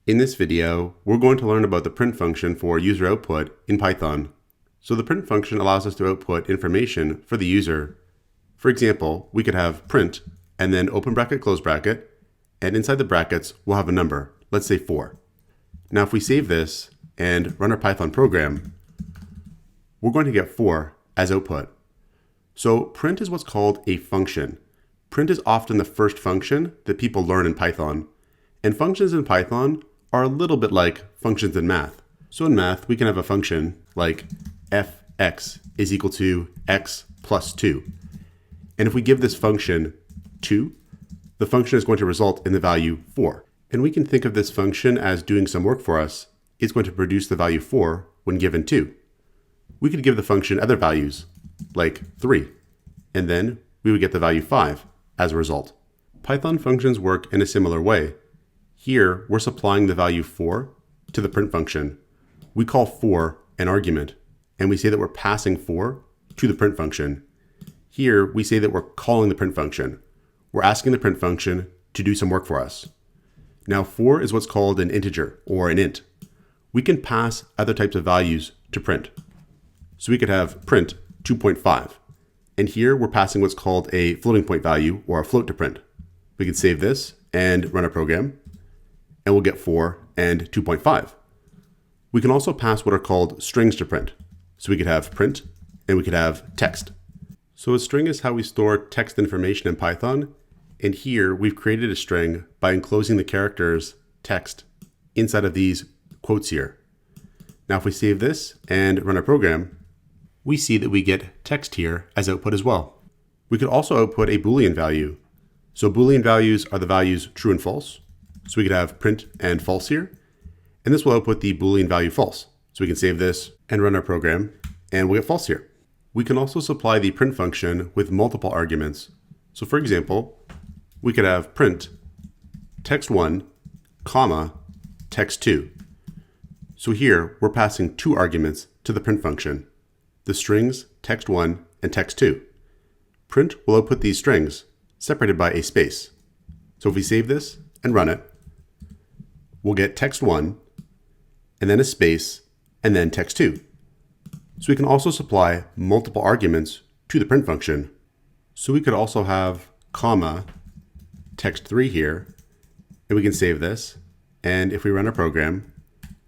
In this video, we're going to learn about the print function for user output in Python. So the print function allows us to output information for the user. For example, we could have print and then open bracket, close bracket, and inside the brackets, we'll have a number, let's say 4. Now if we save this and run our Python program, we're going to get 4 as output. So print is what's called a function. Print is often the first function that people learn in Python. And functions in Python are a little bit like functions in math. So in math, we can have a function like fx is equal to x plus 2. And if we give this function 2, the function is going to result in the value 4. And we can think of this function as doing some work for us. It's going to produce the value 4 when given 2. We could give the function other values, like 3, and then we would get the value 5 as a result. Python functions work in a similar way. Here, we're supplying the value 4 to the print function. We call 4 an argument, and we say that we're passing 4 to the print function. Here, we say that we're calling the print function. We're asking the print function to do some work for us. Now, 4 is what's called an integer, or an int. We can pass other types of values to print. So we could have print 2.5, and here we're passing what's called a floating point value, or a float to print. We can save this and run our program, and we'll get 4 and 2.5. We can also pass what are called strings to print. So we could have print, and we could have text. So a string is how we store text information in Python, and here we've created a string by enclosing the characters text inside of these quotes here. Now if we save this and run our program, we see that we get text here as output as well. We could also output a Boolean value. So Boolean values are the values true and false. So we could have print and false here, and this will output the Boolean value false. So we can save this and run our program, and we'll get false here. We can also supply the print function with multiple arguments. So for example, we could have print text1, comma, text2. So here we're passing 2 arguments to the print function, the strings text1 and text2. Print will output these strings separated by a space. So if we save this and run it, we'll get text1 and then a space and then text2. So we can also supply multiple arguments to the print function. So we could also have comma text3 here, and we can save this, and if we run our program,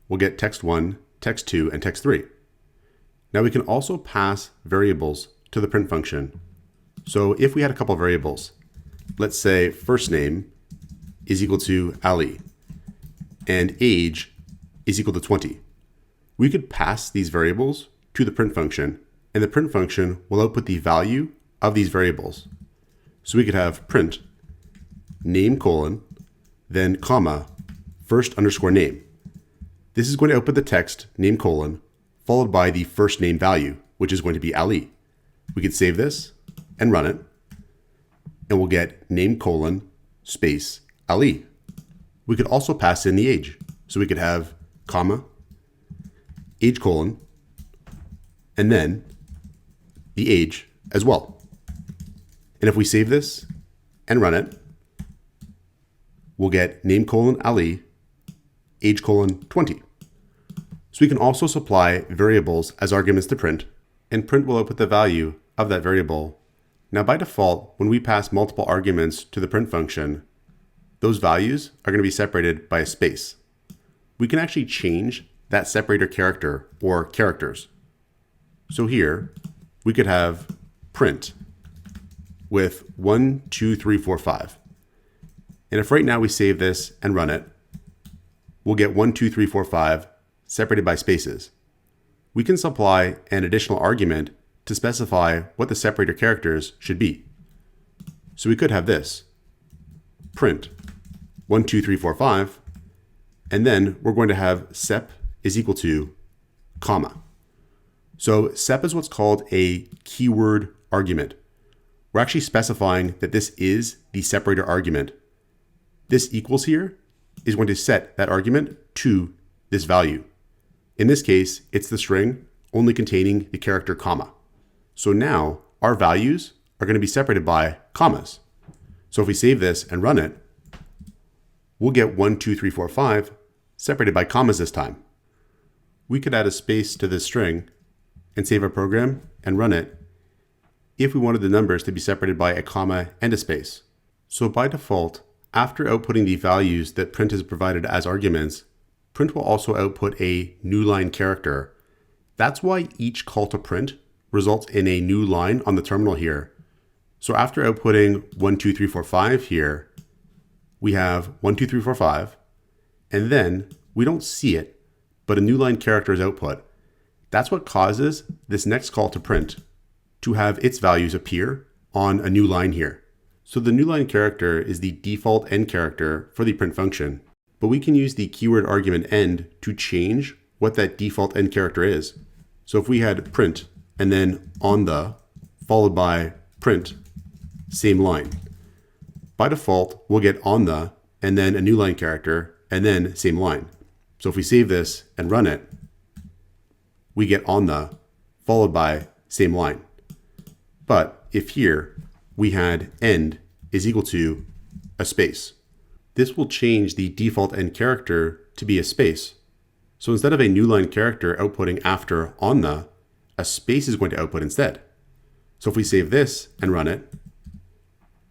we'll get text1, text2, and text3. Now we can also pass variables to the print function. So if we had a couple variables, let's say first name is equal to Ali, and age is equal to 20. We could pass these variables to the print function, and the print function will output the value of these variables. So we could have print name colon, then comma, first underscore name. This is going to output the text name colon, followed by the first name value, which is going to be Ali. We could save this and run it, and we'll get name colon, space, Ali. We could also pass in the age. So we could have comma, age colon, and then the age as well. And if we save this and run it, we'll get name colon Ali, age colon 20. So we can also supply variables as arguments to print, and print will output the value of that variable. Now by default, when we pass multiple arguments to the print function, those values are going to be separated by a space. We can actually change that separator character or characters. So here, we could have print with 1, 2, 3, 4, 5. And if right now we save this and run it, we'll get 1, 2, 3, 4, 5 separated by spaces. We can supply an additional argument to specify what the separator characters should be. So we could have this, print 1, 2, 3, 4, 5, and then we're going to have sep is equal to comma. So sep is what's called a keyword argument. We're actually specifying that this is the separator argument. This equals here is going to set that argument to this value. In this case, it's the string only containing the character comma. So now our values are going to be separated by commas. So if we save this and run it, we'll get 1, 2, 3, 4, 5 separated by commas this time. We could add a space to this string and save our program and run it if we wanted the numbers to be separated by a comma and a space. So by default, after outputting the values that print has provided as arguments, print will also output a new line character. That's why each call to print results in a new line on the terminal here. So after outputting 1, 2, 3, 4, 5 here, we have 1, 2, 3, 4, 5, and then we don't see it, but a new line character is output. That's what causes this next call to print to have its values appear on a new line here. So the new line character is the default end character for the print function, but we can use the keyword argument end to change what that default end character is. So if we had print and then on the followed by print, same line. By default, we'll get on the and then a new line character and then same line. So if we save this and run it, we get on the followed by same line. But if here we had end is equal to a space, this will change the default end character to be a space. So instead of a new line character outputting after on the, a space is going to output instead. So if we save this and run it,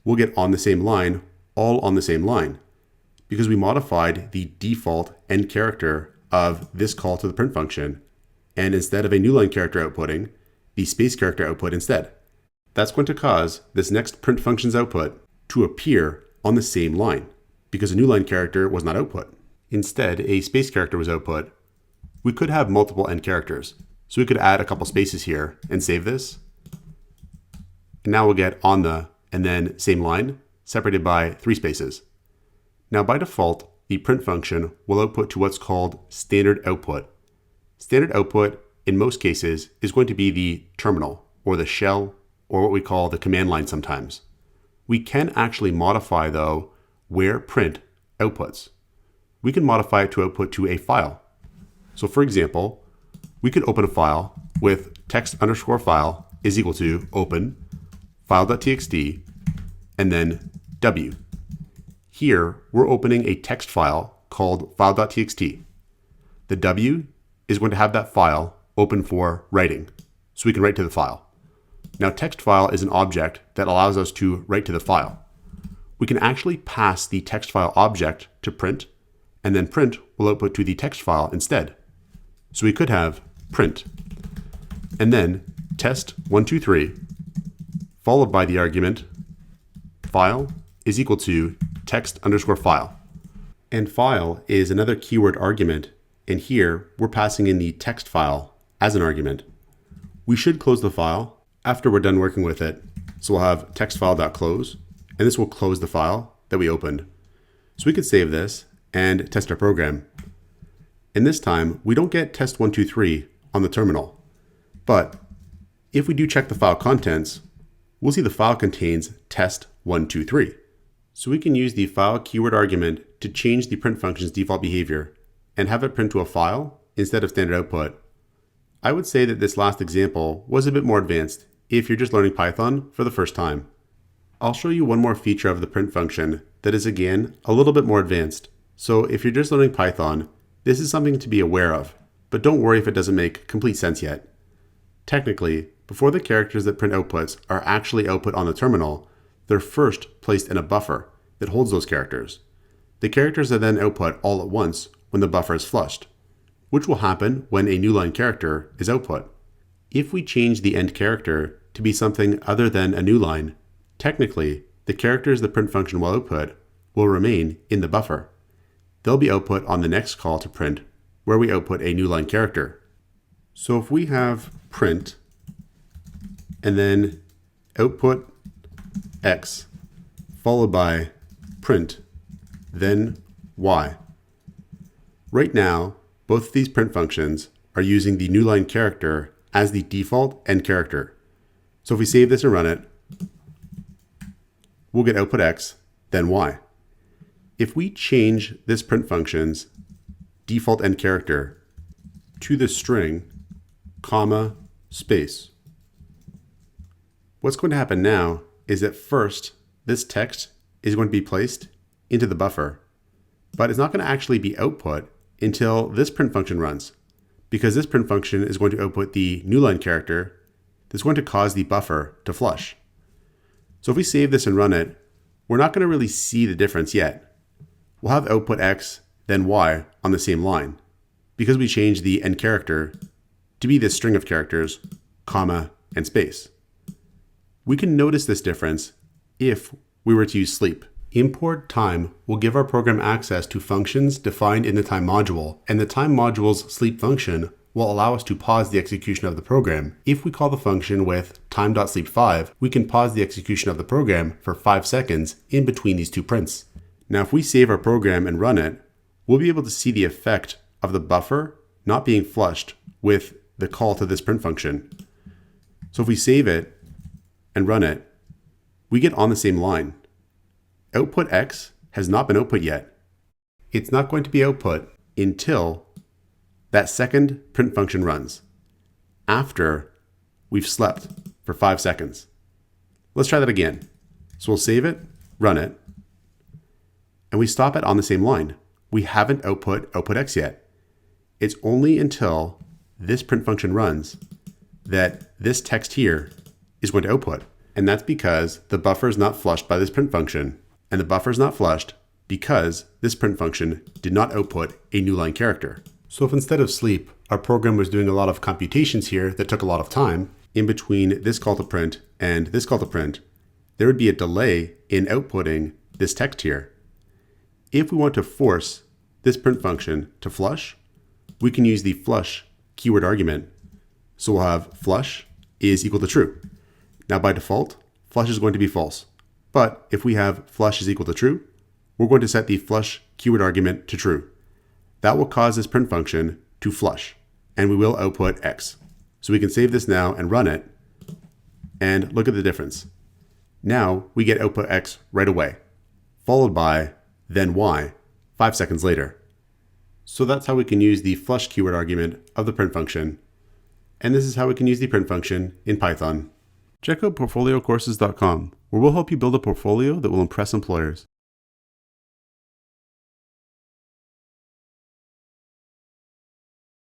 we'll get on the same line, all on the same line, because we modified the default end character of this call to the print function, and instead of a new line character outputting, the space character output instead. That's going to cause this next print function's output to appear on the same line, because a new line character was not output. Instead, a space character was output. We could have multiple end characters, so we could add a couple spaces here and save this. And now we'll get on the and then same line, separated by 3 spaces. Now by default, the print function will output to what's called standard output. Standard output, in most cases, is going to be the terminal, or the shell, or what we call the command line sometimes. We can actually modify, though, where print outputs. We can modify it to output to a file. So for example, we could open a file with text_file is equal to open file.txt and then w. Here, we're opening a text file called file.txt. The w is going to have that file open for writing, so we can write to the file. Now, text file is an object that allows us to write to the file. We can actually pass the text file object to print, and then print will output to the text file instead. So we could have print, and then test123, followed by the argument file is equal to text_file. And file is another keyword argument, and here we're passing in the text file as an argument. We should close the file after we're done working with it. So we'll have textfile.close, and this will close the file that we opened. So we could save this and test our program. And this time, we don't get test123 on the terminal. But if we do check the file contents, we'll see the file contains test123. So we can use the file keyword argument to change the print function's default behavior and have it print to a file instead of standard output. I would say that this last example was a bit more advanced if you're just learning Python for the first time. I'll show you one more feature of the print function that is again a little bit more advanced. So if you're just learning Python, this is something to be aware of, but don't worry if it doesn't make complete sense yet. Technically, before the characters that print outputs are actually output on the terminal, they're first placed in a buffer that holds those characters. The characters are then output all at once when the buffer is flushed, which will happen when a new line character is output. If we change the end character to be something other than a new line, technically, the characters the print function will output will remain in the buffer. They'll be output on the next call to print, where we output a new line character. So if we have print and then output x followed by print, then y. Right now, both of these print functions are using the new line character as the default end character. So if we save this and run it, we'll get output x, then y. If we change this print function's default end character to the string, comma, space, what's going to happen now is that first, this text is going to be placed into the buffer, but it's not going to actually be output until this print function runs, because this print function is going to output the new line character that's going to cause the buffer to flush. So if we save this and run it, we're not going to really see the difference yet. We'll have output X, then Y on the same line, because we changed the end character to be this string of characters, comma, and space. We can notice this difference if we were to use sleep. Import time will give our program access to functions defined in the time module, and the time module's sleep function will allow us to pause the execution of the program. If we call the function with time.sleep5, we can pause the execution of the program for 5 seconds in between these two prints. Now, if we save our program and run it, we'll be able to see the effect of the buffer not being flushed with the call to this print function. So if we save it and run it, we get on the same line. Output X has not been output yet. It's not going to be output until that second print function runs, after we've slept for 5 seconds. Let's try that again. So we'll save it, run it, and we stop it on the same line. We haven't output X yet. It's only until this print function runs that this text here is going to output. And that's because the buffer is not flushed by this print function. And the buffer is not flushed because this print function did not output a new line character. So if instead of sleep, our program was doing a lot of computations here that took a lot of time, in between this call to print and this call to print, there would be a delay in outputting this text here. If we want to force this print function to flush, we can use the flush keyword argument. So we'll have flush is equal to true. Now by default, flush is going to be false. But if we have flush is equal to true, we're going to set the flush keyword argument to true. That will cause this print function to flush, and we will output X. So we can save this now and run it, and look at the difference. Now we get output X right away, followed by then Y 5 seconds later. So that's how we can use the flush keyword argument of the print function. And this is how we can use the print function in Python. Check out portfoliocourses.com, where we'll help you build a portfolio that will impress employers.